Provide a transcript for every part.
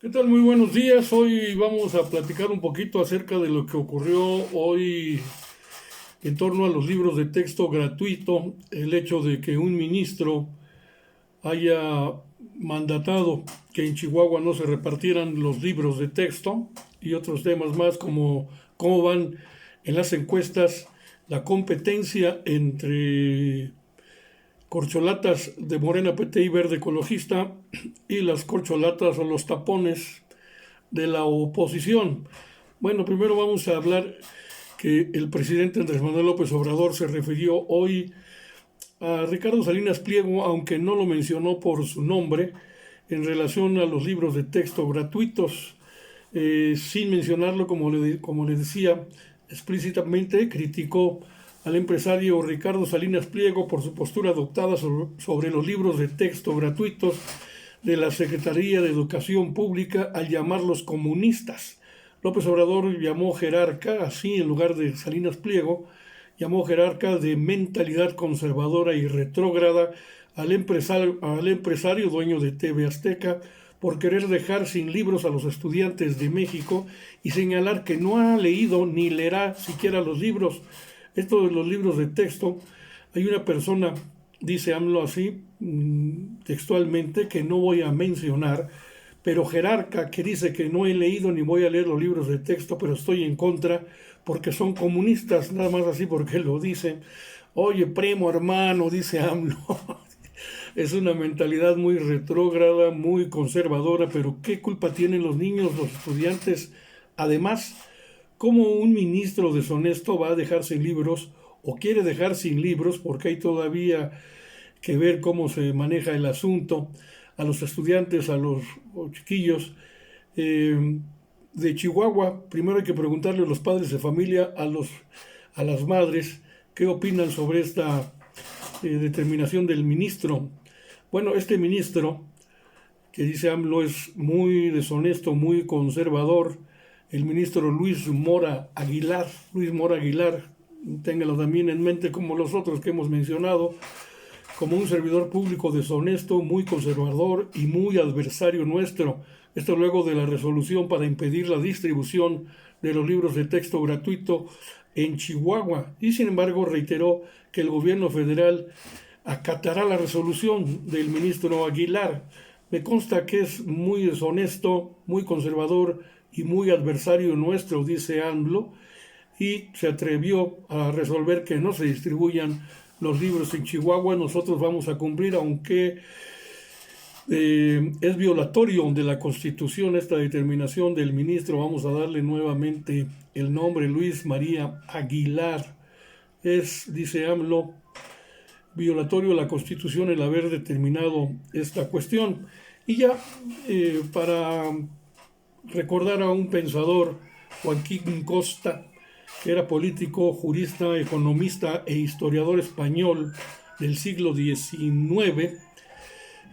¿Qué tal? Muy buenos días. Hoy vamos a platicar un poquito acerca de lo que ocurrió hoy en torno a los libros de texto gratuito, el hecho de que un ministro haya mandatado que en Chihuahua no se repartieran los libros de texto y otros temas más como cómo van en las encuestas la competencia entre corcholatas de Morena PT y Verde Ecologista y las corcholatas o los tapones de la oposición. Bueno, primero vamos a hablar que el presidente Andrés Manuel López Obrador se refirió hoy a Ricardo Salinas Pliego, aunque no lo mencionó por su nombre, en relación a los libros de texto gratuitos. Sin mencionarlo, como le decía, explícitamente criticó al empresario Ricardo Salinas Pliego por su postura adoptada sobre los libros de texto gratuitos de la Secretaría de Educación Pública al llamarlos comunistas. López Obrador llamó jerarca, así en lugar de Salinas Pliego, llamó jerarca de mentalidad conservadora y retrógrada al empresario dueño de TV Azteca por querer dejar sin libros a los estudiantes de México y señalar que no ha leído ni leerá siquiera los libros. Esto de los libros de texto, hay una persona, dice AMLO así, textualmente, que no voy a mencionar, pero jerarca, que dice que no he leído ni voy a leer los libros de texto, pero estoy en contra porque son comunistas, nada más así porque lo dicen. Oye, primo, hermano, dice AMLO. Es una mentalidad muy retrógrada, muy conservadora, pero ¿qué culpa tienen los niños, los estudiantes? Además, ¿cómo un ministro deshonesto va a dejar sin libros o quiere dejar sin libros, porque hay todavía que ver cómo se maneja el asunto, a los estudiantes, a los chiquillos eh, de Chihuahua? Primero hay que preguntarle a los padres de familia, a las madres, qué opinan sobre esta determinación del ministro. Bueno, este ministro, que dice AMLO, es muy deshonesto, muy conservador. El ministro Luis Mora Aguilar, téngalo también en mente como los otros que hemos mencionado, como un servidor público deshonesto, muy conservador y muy adversario nuestro. Esto luego de la resolución para impedir la distribución de los libros de texto gratuito en Chihuahua. Y sin embargo reiteró que el gobierno federal acatará la resolución del ministro Aguilar. Me consta que es muy deshonesto, muy conservador y muy adversario nuestro, dice AMLO, y se atrevió a resolver que no se distribuyan los libros en Chihuahua. Nosotros vamos a cumplir, aunque es violatorio de la Constitución esta determinación del ministro. Vamos a darle nuevamente el nombre Luis María Aguilar. Es, dice AMLO, violatorio de la Constitución el haber determinado esta cuestión. Y ya, para recordar a un pensador, Joaquín Costa, que era político, jurista, economista e historiador español del siglo XIX,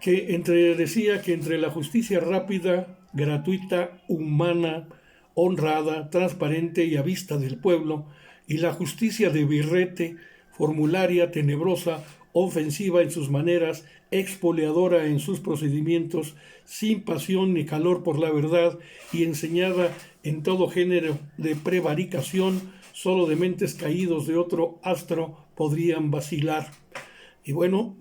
que decía que entre la justicia rápida, gratuita, humana, honrada, transparente y a vista del pueblo, y la justicia de birrete, formularia, tenebrosa, ofensiva en sus maneras, expoliadora en sus procedimientos, sin pasión ni calor por la verdad y enseñada en todo género de prevaricación, solo de mentes caídos de otro astro podrían vacilar. Y bueno,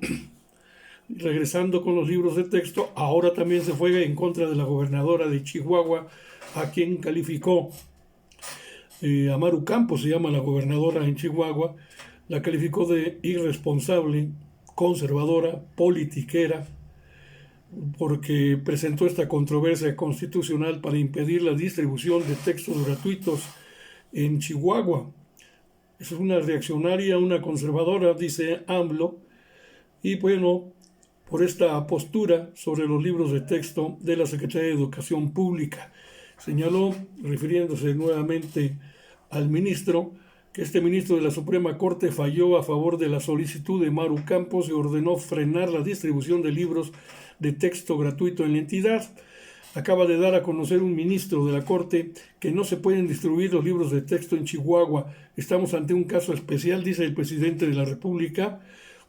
regresando con los libros de texto, ahora también se fue en contra de la gobernadora de Chihuahua, a quien calificó, Amaru Campos se llama la gobernadora en Chihuahua, la calificó de irresponsable, conservadora, politiquera, porque presentó esta controversia constitucional para impedir la distribución de textos gratuitos en Chihuahua. Es una reaccionaria, una conservadora, dice AMLO, y bueno, por esta postura sobre los libros de texto de la Secretaría de Educación Pública. Señaló, refiriéndose nuevamente al ministro, que este ministro de la Suprema Corte falló a favor de la solicitud de Maru Campos y ordenó frenar la distribución de libros de texto gratuito en la entidad. Acaba de dar a conocer un ministro de la Corte que no se pueden distribuir los libros de texto en Chihuahua. Estamos ante un caso especial, dice el presidente de la República,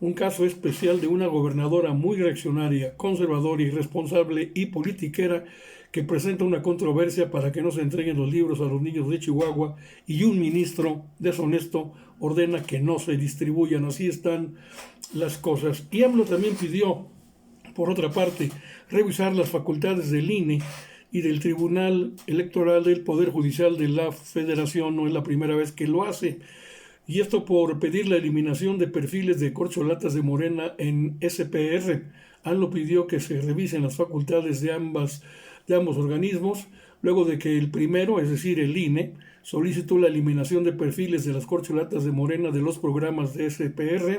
un caso especial de una gobernadora muy reaccionaria, conservadora, irresponsable y politiquera que presenta una controversia para que no se entreguen los libros a los niños de Chihuahua y un ministro deshonesto ordena que no se distribuyan. Así están las cosas. Y AMLO también pidió, por otra parte, revisar las facultades del INE y del Tribunal Electoral del Poder Judicial de la Federación. No es la primera vez que lo hace. Y esto por pedir la eliminación de perfiles de corcholatas de Morena en SPR. AMLO pidió que se revisen las facultades de ambos organismos, luego de que el primero, es decir, el INE, solicitó la eliminación de perfiles de las corcholatas de Morena de los programas de SPR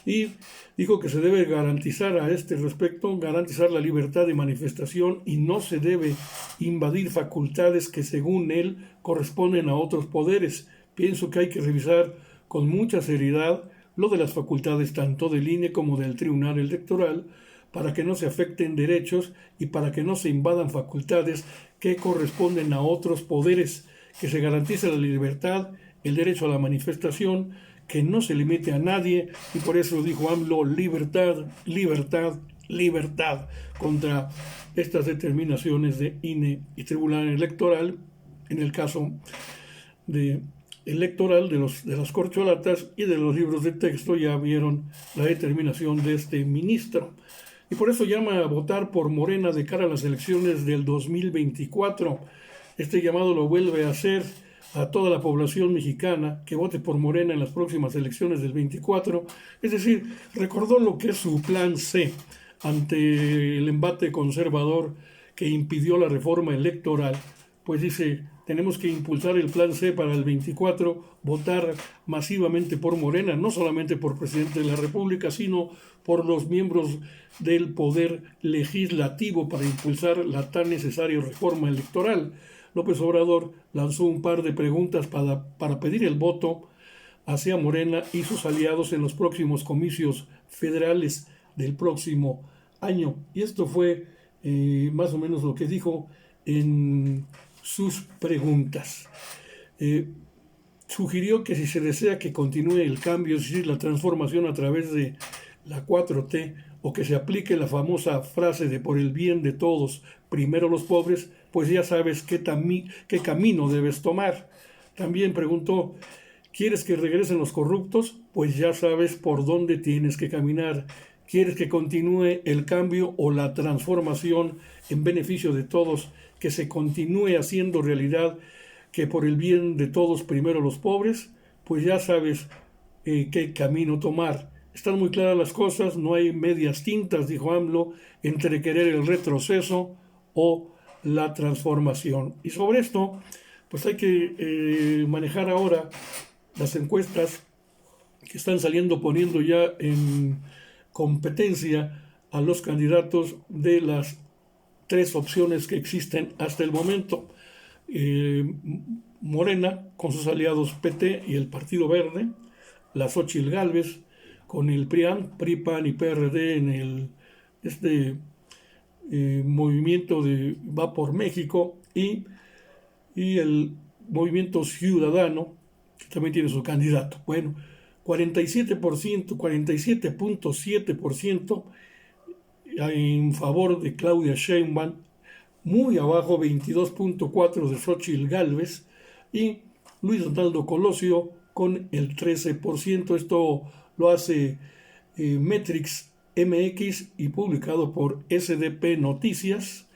y dijo que se debe garantizar a este respecto, garantizar la libertad de manifestación y no se debe invadir facultades que según él corresponden a otros poderes. Pienso que hay que revisar con mucha seriedad lo de las facultades tanto del INE como del Tribunal Electoral para que no se afecten derechos y para que no se invadan facultades que corresponden a otros poderes, que se garantice la libertad, el derecho a la manifestación, que no se limite a nadie, y por eso dijo AMLO, libertad, libertad, libertad, contra estas determinaciones de INE y Tribunal Electoral, en el caso electoral de las corcholatas y de los libros de texto. Ya vieron la determinación de este ministro. Y por eso llama a votar por Morena de cara a las elecciones del 2024. Este llamado lo vuelve a hacer a toda la población mexicana que vote por Morena en las próximas elecciones del 24. Es decir, recordó lo que es su plan C ante el embate conservador que impidió la reforma electoral. Pues dice, tenemos que impulsar el plan C para el 24, votar masivamente por Morena, no solamente por presidente de la República, sino por los miembros del poder legislativo para impulsar la tan necesaria reforma electoral. López Obrador lanzó un par de preguntas para pedir el voto hacia Morena y sus aliados en los próximos comicios federales del próximo año. Y esto fue más o menos lo que dijo en sus preguntas. Sugirió que si se desea que continúe el cambio, es decir, la transformación a través de la 4T, o que se aplique la famosa frase de por el bien de todos, primero los pobres, pues ya sabes qué camino debes tomar. También preguntó, ¿quieres que regresen los corruptos? Pues ya sabes por dónde tienes que caminar. ¿Quieres que continúe el cambio o la transformación en beneficio de todos? Que se continúe haciendo realidad que por el bien de todos primero los pobres, pues ya sabes qué camino tomar. Están muy claras las cosas, no hay medias tintas, dijo AMLO, entre querer el retroceso o la transformación. Y sobre esto, pues hay que manejar ahora las encuestas que están saliendo poniendo ya en competencia a los candidatos de las tres opciones que existen hasta el momento. Morena con sus aliados PT y el Partido Verde, la Xóchitl Gálvez con el PRIAN, PRI, PAN y PRD en el movimiento de Va por México y el Movimiento Ciudadano, que también tiene su candidato. Bueno, 47.7% en favor de Claudia Sheinbaum, muy abajo 22.4% de Xóchitl Gálvez y Luis Donaldo Colosio con el 13%. Esto lo hace Metrix MX y publicado por SDP Noticias,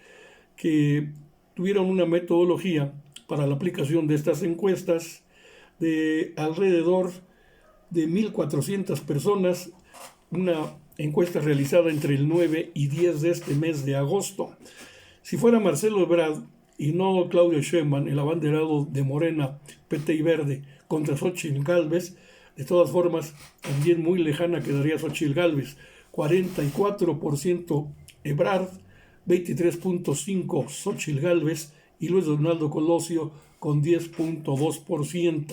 que tuvieron una metodología para la aplicación de estas encuestas de alrededor de 1.400 personas, una encuesta realizada entre el 9 y 10 de este mes de agosto. Si fuera Marcelo Ebrard y no Claudia Sheinbaum, el abanderado de Morena, PT y Verde, contra Xóchitl Gálvez, de todas formas, también muy lejana quedaría Xóchitl Gálvez, 44% Ebrard, 23.5% Xóchitl Gálvez y Luis Donaldo Colosio con 10.2%.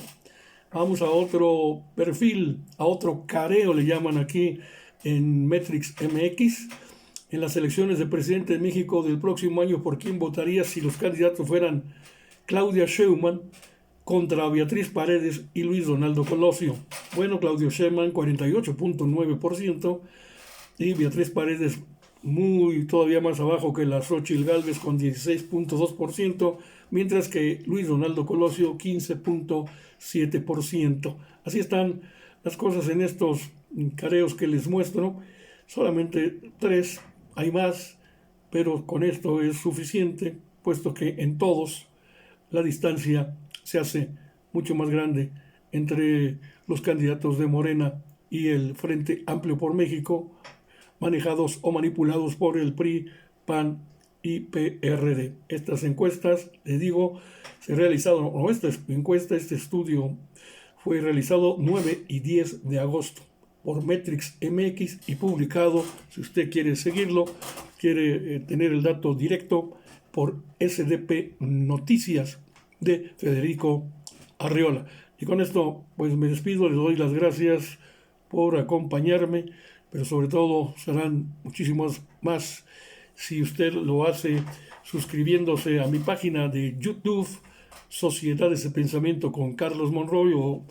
Vamos a otro perfil, a otro careo le llaman aquí en Metrix MX. En las elecciones de presidente de México del próximo año, ¿por quién votaría si los candidatos fueran Claudia Sheinbaum, contra Beatriz Paredes y Luis Donaldo Colosio. Bueno, Claudio Sheinbaum 48.9% y Beatriz Paredes todavía más abajo que la Xóchitl Gálvez con 16.2%, mientras que Luis Donaldo Colosio 15.7%. Así están las cosas en estos careos que les muestro. Solamente 3, hay más, pero con esto es suficiente, puesto que en todos la distancia se hace mucho más grande entre los candidatos de Morena y el Frente Amplio por México, manejados o manipulados por el PRI, PAN y PRD. Estas encuestas, les digo, este estudio fue realizado 9 y 10 de agosto por Metrix MX y publicado, si usted quiere seguirlo, quiere tener el dato directo, por SDP Noticias de Federico Arriola. Y con esto pues me despido, les doy las gracias por acompañarme, pero sobre todo serán muchísimos más si usted lo hace suscribiéndose a mi página de YouTube, Sociedades de Pensamiento con Carlos Monroy, o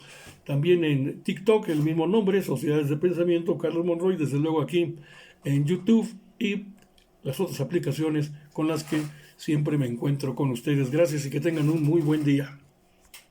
también en TikTok, el mismo nombre, Sociedades de Pensamiento, Carlos Monroy, desde luego aquí en YouTube y las otras aplicaciones con las que siempre me encuentro con ustedes. Gracias y que tengan un muy buen día.